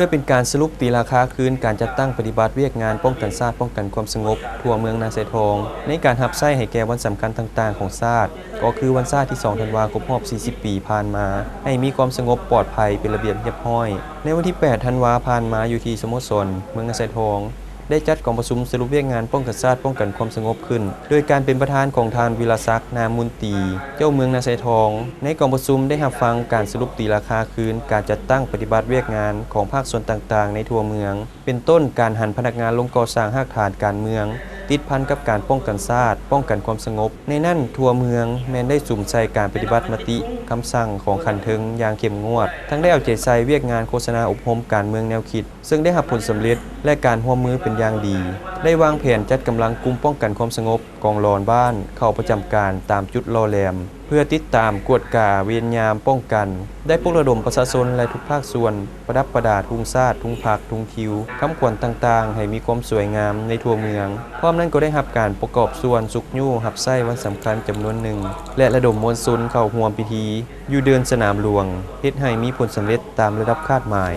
พื่อเป็นการสรุปตีราคาคืนการจัดตั้งปฏิบัติเวียกงานป้องกันชาติป้องกันความสงบทั่วเมืองนาไซทองในการรับใช้ให้แก่วันสำคัญต่างๆของชาติก็คือวันชาติที่2ธันวาคมครบรอบ40 ปีผ่านมาให้มีความสงบปลอดภัยเป็นระเบียบเรียบร้อยในวันที่8ธันวาผ่านมาอยู่ที่สโมสรเมืองนาไซทองได้จัดกองประชุมสรุปเวียกงานป้องกันชาติป้องกันความสงบขึ้นโดยการเป็นประธานของทานวิรศักดิ์นามุนตรีเจ้าเมืองนาไซทองในกองประชุมได้รับฟังการสรุปตีราคาคืนการจัดตั้งปฏิบัติเวียกงานของภาคส่วนต่างๆในทั่วเมืองเป็นต้นการหันพนักงานลงก่อสร้างรากฐานการเมืองติดพันกับการป้องกันชาติป้องกันความสงบในนั่นทั่วเมืองแม้นได้สุ่มใส่การปฏิบัติมติคำสั่งของขันเทิงอย่างเข้มงวดทั้งได้เอาใจใส่เวียกงานโฆษณาอบรมการเมืองแนวคิดซึ่งได้รับผลสำเร็จและการร่วมมือเป็นอย่างดีได้วางแผนจัดกำลังกลุ่มป้องกันความสงบกองรอนบ้านเข้าประจำการตามจุดรอแรมเพื่อติดตามกวดกาเวียนยามป้องกันได้ปลุกระดมประชาชนและทุกภาคส่วนประดับประดาทุ่งชาติทุ่งผักทุ่งทิวคำขวัญต่างๆให้มีความสวยงามในทั่วเมืองพร้อมนั้นก็ได้รับการประกอบส่วนสุกยู่หับไส้วันสำคัญจำนวนหนึ่งและระดมมวลชนเข้าร่วมพิธีอยู่เดือนสนามหลวงเฮ็ดให้มีผลสำเร็จตามระดับคาดหมาย